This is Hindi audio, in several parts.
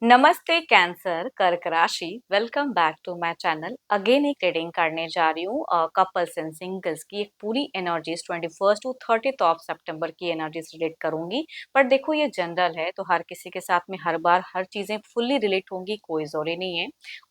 नमस्ते कैंसर कर्क राशि। Welcome back to my channel. Again एक रीडिंग करने जा रही हूँ कपल्स एंड सिंगल्स की एक पूरी एनर्जीज 21 टू 30 ऑफ सितंबर की एनर्जीज रिलेट करूंगी। पर देखो ये जनरल है तो हर किसी के साथ में हर बार हर चीजें फुल्ली रिलेट होंगी कोई जरूरी नहीं है।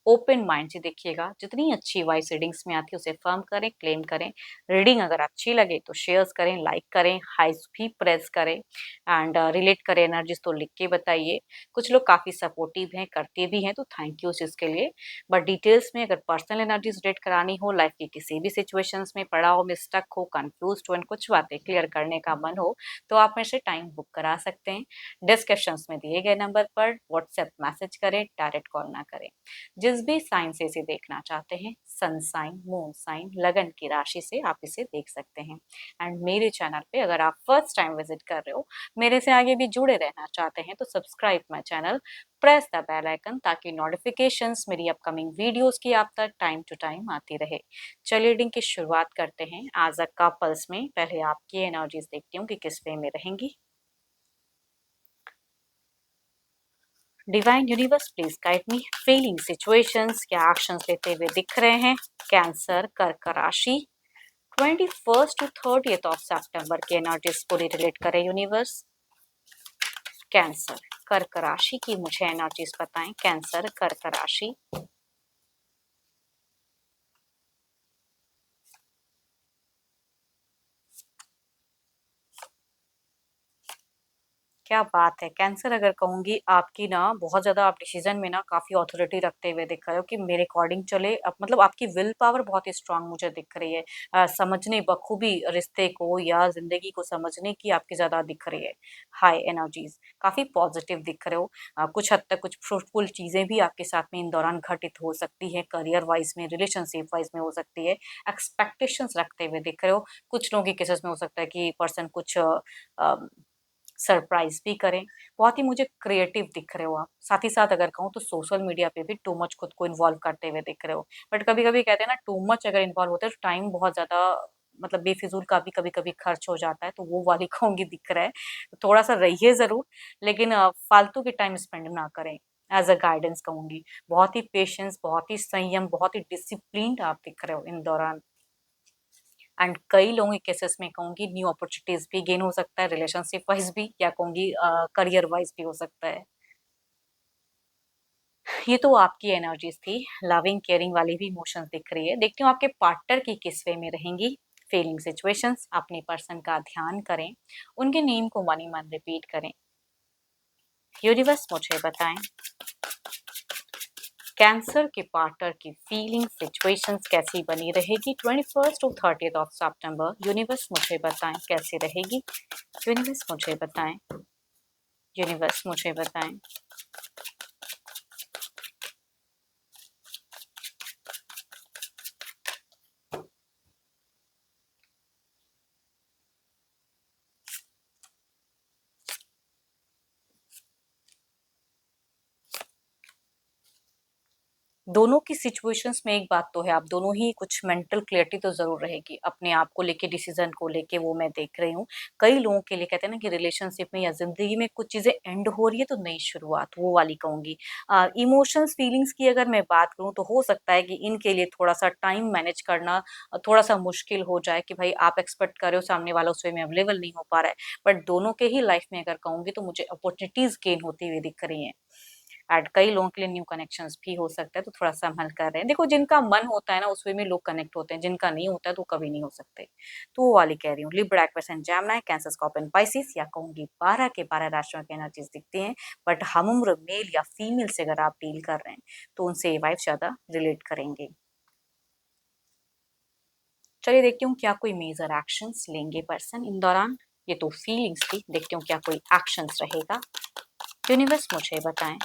ओपन माइंड से देखिएगा, जितनी अच्छी वॉइस रीडिंग्स में आती है उसे फर्म करें, क्लेम करें। रीडिंग अगर अच्छी लगे तो शेयर्स करें, लाइक करें, हाइस भी प्रेस करें एंड रिलेट करें एनर्जीज तो लिख के बताइए। कुछ लोग काफ़ी सपोर्टिव हैं, करते भी हैं, तो थैंक यू उस चीज़ के लिए। बट डिटेल्स में अगर पर्सनल एनर्जीज रेट करानी हो, लाइफ की किसी भी सिचुएशंस में पड़ा हो, मिस्टक हो, कंफ्यूज हो एंड कुछ बातें क्लियर करने का मन हो, तो आप मेरे से टाइम बुक करा सकते हैं। डिस्क्रिप्शंस में दिए गए नंबर पर व्हाट्सएप मैसेज करें, डायरेक्ट कॉल ना करें। जिस भी साइन से इसे देखना चाहते हैं, सन साइन, मून साइन, लगन की राशि से आप इसे देख सकते हैं। एंड मेरे चैनल पे अगर आप फर्स्ट टाइम विजिट कर रहे हो, मेरे से आगे भी जुड़े रहना चाहते हैं, तो subscribe my channel, press the bell icon ताकि नोटिफिकेशंस मेरी अपकमिंग वीडियोस की आप तक टाइम टू टाइम आती रहे। चलिए रीडिंग की शुरुआत करते हैं। आज अ कपल्स में पहले आपकी एनर्जीज देखती हूँ कि किस वे में रहेंगी। Divine universe please guide me. Feeling situations क्या एक्शंस लेते हुए दिख रहे हैं। कैंसर कर्क राशि 21 टू 30 ऑफ सितंबर की एनर्जीज पूरी रिलेट करें यूनिवर्स। कैंसर कर्क राशि की मुझे एनर्जीज बताएं। कैंसर कर्क राशि। क्या बात है! कैंसर अगर कहूँगी आपकी ना बहुत ज़्यादा आप डिसीज़न में ना काफ़ी ऑथॉरिटी रखते हुए दिख रहे हो कि मेरे अकॉर्डिंग चले। अब मतलब आपकी विल पावर बहुत ही स्ट्रांग मुझे दिख रही है। समझने बखूबी रिश्ते को या ज़िंदगी को समझने की आपकी ज़्यादा दिख रही है। हाई एनर्जीज़, काफ़ी पॉजिटिव दिख रहे हो। कुछ हद तक कुछ फ्रूटफुल चीज़ें भी आपके साथ में इन दौरान घटित हो सकती हैं, करियर वाइज़ में, रिलेशनशिप वाइज़ में हो सकती है। एक्सपेक्टेशंस रखते हुए दिख रहे हो। कुछ लोगों के केसेस में हो सकता है कि पर्सन कुछ अ, सरप्राइज़ भी करें। बहुत ही मुझे क्रिएटिव दिख रहे हो आप। साथ ही साथ अगर कहूँ तो सोशल मीडिया पे भी टू मच खुद को इन्वॉल्व करते हुए दिख रहे हो। बट कभी-कभी कहते हैं ना, टू मच अगर इन्वॉल्व होते हैं तो टाइम बहुत ज़्यादा मतलब बेफिज़ूल का भी कभी-कभी खर्च हो जाता है, तो वो वाली कहूँगी दिख रहा है। थोड़ा-सा रहिए ज़रूर, लेकिन फालतू के टाइम स्पेंड ना करें। एज़ अ गाइडेंस कहूँगी। बहुत ही पेशेंस, बहुत ही संयम, बहुत ही डिसिप्लिन्ड आप दिख रहे हो इन दौरान। एंड कई लोगों के केसेस में कहूँगी न्यू अपॉर्चुनिटीज भी गेन हो सकता है, रिलेशनशिप वाइज भी, या कहूँगी करियर वाइज भी हो सकता है। ये तो आपकी एनर्जीज थी। लविंग केयरिंग वाली भी इमोशंस दिख रही है। देखती हूँ आपके पार्टनर की किस वे में रहेंगी। फीलिंग सिचुएशंस, अपने पर्सन का ध्यान करें, उनके नेम को मन ही मन रिपीट करें। यूनिवर्स मुझे बताएं, कैंसर के पार्टनर की फीलिंग सिचुएशंस कैसी बनी रहेगी 21 टू 30 ऑफ सितंबर। यूनिवर्स मुझे बताएं कैसी रहेगी। यूनिवर्स मुझे बताएं। यूनिवर्स मुझे बताएं। दोनों की सिचुएशंस में एक बात तो है, आप दोनों ही कुछ मेंटल क्लैरिटी तो ज़रूर रहेगी, अपने आप को लेके, डिसीज़न को लेके, वो मैं देख रही हूँ। कई लोगों के लिए कहते हैं ना कि रिलेशनशिप में या ज़िंदगी में कुछ चीज़ें एंड हो रही है तो नई शुरुआत, वो वाली कहूँगी। इमोशंस, फीलिंग्स की अगर मैं बात करूँ तो हो सकता है कि इनके लिए थोड़ा-सा टाइम मैनेज करना थोड़ा-सा मुश्किल हो जाए कि भाई आप एक्सपेक्ट कर रहे हो, सामने वाला उस वे में अवेलेबल नहीं हो पा रहा है। बट दोनों के ही लाइफ में अगर कहूँगी तो मुझे अपॉर्च्युनिटीज़ गेन होती हुई दिख रही हैं। एंड कई लोगों के लिए न्यू कनेक्शंस भी हो सकता है, तो थोड़ा संभल कर रहें। देखो जिनका मन होता है ना उस वे में लोग कनेक्ट होते हैं, जिनका नहीं होता है तो कभी नहीं हो सकते। तो वो वाली कह रही हूँ। Libra, Aquarius and Gemini, cancer, Scorpio, Pisces, या कहूँगी 12 के 12 राशियों की एनर्जीज दिखती हैं। बट हमउम्र मेल या फीमेल से अगर आप डील कर रहे हैं तो उनसे ये वाइब ज़्यादा रिलेट करेंगे। चलिए देखती हूँ क्या कोई मेजर एक्शंस लेंगे पर्सन इन दौरान। ये तो फीलिंग्स थी, देखती हूँ क्या कोई एक्शंस रहेगा। यूनिवर्स मुझे बताएं।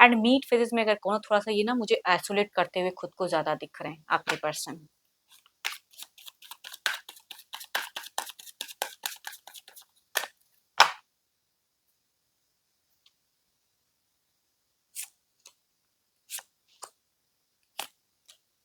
एंड मीट फेजेस में अगर कहूँ थोड़ा-सा ये ना मुझे आइसोलेट करते हुए खुद को ज़्यादा दिख रहे हैं आपके पर्सन।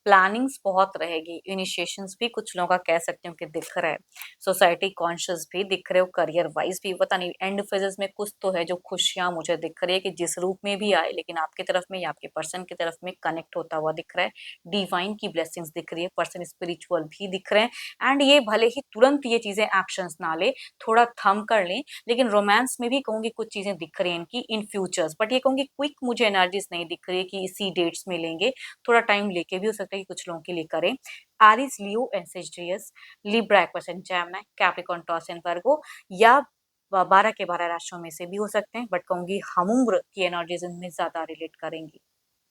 प्लानिंग्स बहुत रहेगी, इनिशिएशंस भी कुछ लोगों का कह सकती हूँ कि दिख रहा है, सोसाइटी कॉन्शियस भी दिख रहे हो, करियर वाइज भी पता नहीं एंड फेजेस में कुछ तो है जो खुशियां मुझे दिख रही है कि जिस रूप में भी आए लेकिन आपकी तरफ में या आपके पर्सन की तरफ में कनेक्ट होता हुआ दिख रहा है। डिवाइन की ब्लेसिंग्स दिख रही है, पर्सन स्पिरिचुअल भी दिख रहे हैं एंड ये भले ही तुरंत ये चीजें एक्शंस ना ले, थोड़ा थम कर लें, लेकिन रोमांस में भी कहूंगी कुछ चीजें दिख रही हैं इनकी इन फ्यूचर्स, बट ये कहूंगी क्विक मुझे एनर्जीज नहीं दिख रही है कि इसी डेट्स में लेंगे, थोड़ा टाइम लेके भी हो सकता है कि कुछ लोगों के लिए करें। Aries, Leo and Sagittarius, Libra, Aquarius, Gemini, Capricorn, Taurus and Virgo, या 12 के 12 राशियों में से भी हो सकते हैं, बट कहूंगी हम उम्र की एनर्जीज इनमें ज्यादा रिलेट करेंगी,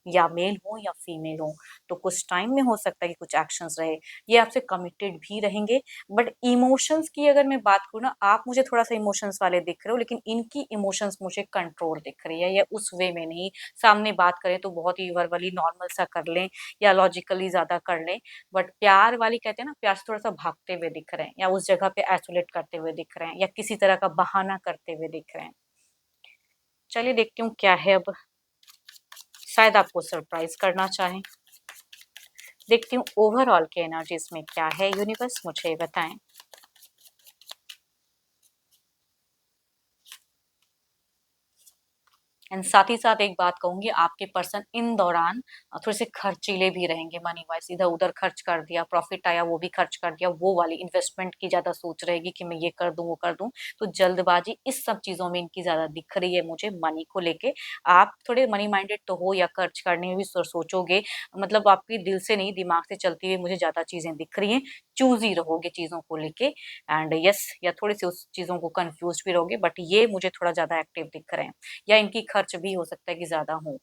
या मेल हो या फीमेल हो। तो कुछ टाइम में हो सकता है कि कुछ एक्शंस रहे, ये आपसे कमिटेड भी रहेंगे। बट इमोशंस की अगर मैं बात करूँ ना, आप मुझे थोड़ा सा इमोशंस वाले दिख रहे हो, लेकिन इनकी इमोशंस मुझे कंट्रोल दिख रही है, या उस वे में नहीं, सामने बात करें तो बहुत ही वर्बली नॉर्मल सा कर लें या लॉजिकली ज्यादा कर लें, बट प्यार वाली कहते हैं ना, प्यार से थोड़ा सा भागते हुए दिख रहे हैं, या उस जगह पे आइसोलेट करते हुए दिख रहे हैं, या किसी तरह का बहाना करते हुए दिख रहे हैं। चलिए देखती हूँ क्या है अब, शायद आपको सरप्राइज करना चाहें। देखती हूँ ओवरऑल के एनर्जीज में क्या है, यूनिवर्स मुझे बताएं। एंड साथ ही साथ एक बात कहूंगी, आपके पर्सन इन दौरान थोड़े से खर्चीले भी रहेंगे, मनी वाइज इधर उधर खर्च कर दिया, प्रॉफिट आया वो भी खर्च कर दिया, वो वाली इन्वेस्टमेंट की ज्यादा सोच रहेगी कि मैं ये कर दूं वो कर दूं, तो जल्दबाजी इस सब चीजों में इनकी ज्यादा दिख रही है मुझे मनी को लेके। आप थोड़े मनी माइंडेड तो हो, या खर्च करने में भी सोचोगे, मतलब आपकी दिल से नहीं दिमाग से चलती हुई मुझे ज्यादा चीजें दिख रही हैं, चूजी रहोगे चीजों को लेके, एंड यस, या थोड़ी सी उस चीजों को कंफ्यूज भी रहोगे, बट ये मुझे थोड़ा ज्यादा एक्टिव दिख रहे हैं, या इनकी खर्च भी हो सकता है कि ज्यादा हो।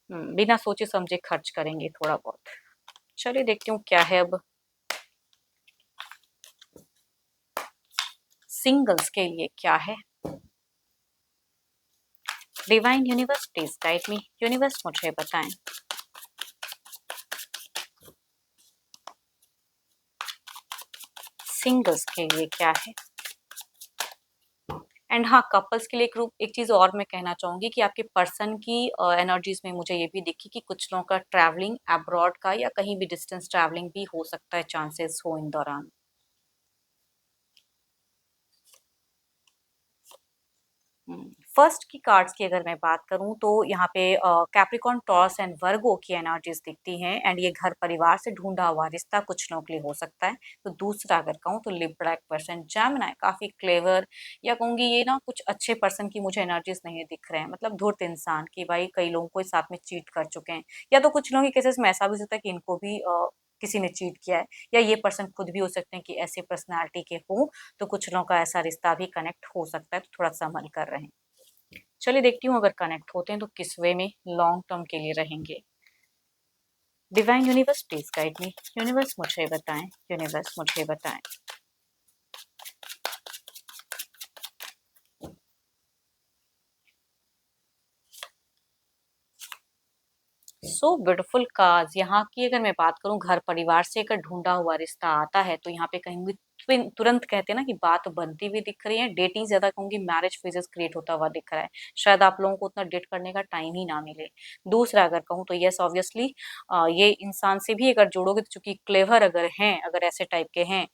बिना सोचे समझे खर्च करेंगे थोड़ा बहुत। चलिए देखती हूँ क्या है अब, सिंगल्स के लिए क्या है। Divine universe please guide me, universe मुझे बताएं। सिंगल्स के लिए क्या है। एंड हाँ, कपल्स के लिए एक चीज और मैं कहना चाहूंगी कि आपके पर्सन की एनर्जीज में मुझे ये भी दिखी कि कुछ लोगों का ट्रैवलिंग अब्रॉड का या कहीं भी डिस्टेंस ट्रैवलिंग भी हो सकता है, चांसेस हो इन दौरान। फर्स्ट की कार्ड्स की अगर मैं बात करूं तो यहाँ पे कैप्रिकॉर्न, टॉरस एंड वर्गो की एनर्जीज दिखती हैं, एंड ये घर परिवार से ढूंढा हुआ रिश्ता कुछ लोगों के लिए हो सकता है। तो दूसरा अगर कहूँ तो लिब्रा, पर्सन जेमिनी, काफी क्लेवर, या कहूंगी ये ना कुछ अच्छे पर्सन की मुझे एनर्जीज नहीं दिख रहे हैं, मतलब धूर्त इंसान की, भाई कई लोगों को इस साथ में चीट कर चुके हैं, या तो कुछ लोगों के केसेस में ऐसा भी हो सकता है कि इनको भी किसी ने चीट किया है, या ये पर्सन खुद भी हो सकते हैं कि ऐसे पर्सनालिटी के हों, तो कुछ लोगों का ऐसा रिश्ता भी कनेक्ट हो सकता है, तो थोड़ा संभल कर रहे हैं। चलिए देखती हूँ अगर कनेक्ट होते हैं तो किस वे में लॉन्ग टर्म के लिए रहेंगे। Divine universe please guide me, universe मुझे बताएं, यूनिवर्स मुझे बताएं। सो ब्यूटीफुल कार्ड्स, यहाँ की अगर मैं बात करूँ, घर परिवार से अगर ढूंढा हुआ रिश्ता आता है तो यहाँ पे कहीं भी तुरंत कहते हैं ना कि बात बनती हुई दिख रही है, डेटिंग ज्यादा कहूंगी, मैरिज फेजेस क्रिएट होता हुआ दिख रहा है, शायद आप लोगों को उतना डेट करने का टाइम ही ना मिले। दूसरा अगर कहूँ तो यस ऑब्वियसली ये इंसान से भी अगर जोड़ोगे तो चूंकि क्लेवर अगर हैं, अगर ऐसे टाइप के हैं,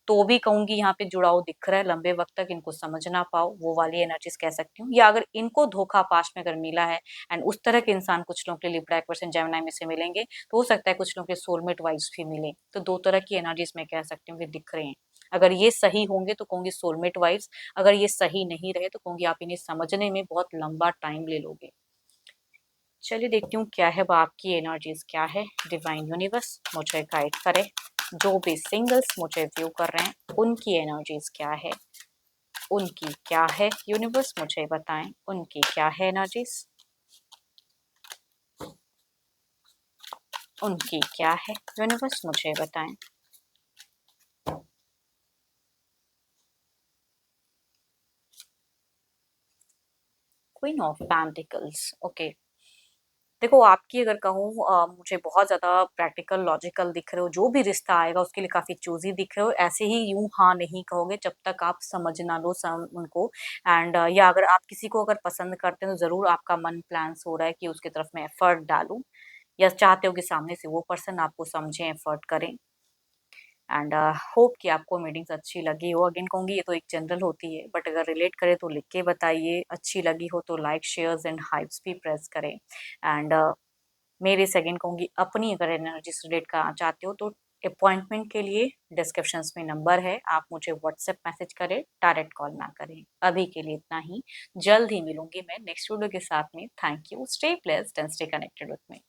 तो भी कहूंगी यहाँ पे जुड़ाव दिख रहा है, लंबे वक्त तक इनको समझ ना पाओ, वो वाली एनर्जीज कह सकती हूँ, या अगर इनको धोखा पास्ट में अगर मिला है एंड उस तरह के इंसान कुछ लोगों के लिए लिब्रा, एक्वेरियस, जेमिनी में से मिलेंगे, तो हो सकता है कुछ लोगों के सोलमेट वाइब्स भी मिले, तो दो तरह की एनर्जीज में कह सकती हूँ कि दिख रहे हैं। अगर ये सही होंगे तो कहूंगी सोलमेट वाइब्स, अगर ये सही नहीं रहे तो कहूंगी आप इन्हें समझने में बहुत लंबा टाइम ले लोगे। चलिए देखती हूँ क्या है, अब आपकी एनर्जीज क्या है, डिवाइन यूनिवर्स मुझे गाइड करे, जो भी सिंगल्स मुझे व्यू कर रहे हैं उनकी एनर्जीज क्या है, उनकी क्या है, यूनिवर्स मुझे बताएं उनकी क्या है एनर्जीज, उनकी क्या है, यूनिवर्स मुझे बताएं। Queen of pentacles, okay. देखो आपकी अगर कहूँ मुझे बहुत ज़्यादा प्रैक्टिकल, लॉजिकल दिख रहे हो, जो भी रिश्ता आएगा उसके लिए काफ़ी चूज़ी दिख रहे हो। ऐसे ही यूँ हाँ नहीं कहोगे जब तक आप समझ ना लो उनको। एंड या अगर आप किसी को अगर पसंद करते हो तो ज़रूर आपका मन प्लान्स हो रहा है कि उसकी तरफ मैं एफर्ट डालूँ या चाहते हो कि सामने से वो पर्सन आपको समझें, एफर्ट करें। एंड होप कि आपको मीटिंग्स अच्छी लगी हो। अगेन कहूँगी ये तो एक जनरल होती है, बट अगर रिलेट करें तो लिख के बताइए। अच्छी लगी हो तो लाइक, शेयर्स एंड हाइप्स भी प्रेस करें। एंड मेरे से अगेन कहूँगी अपनी अगर एनर्जी से रिलेट करना चाहते हो तो अपॉइंटमेंट के लिए डिस्क्रिप्शंस में नंबर है, आप मुझे व्हाट्सएप मैसेज करें, डायरेक्ट कॉल ना करें। अभी के लिए इतना ही। जल्द ही मिलूंगी मैं नेक्स्ट वीडियो के साथ में। Thank you, stay blessed and stay connected with me.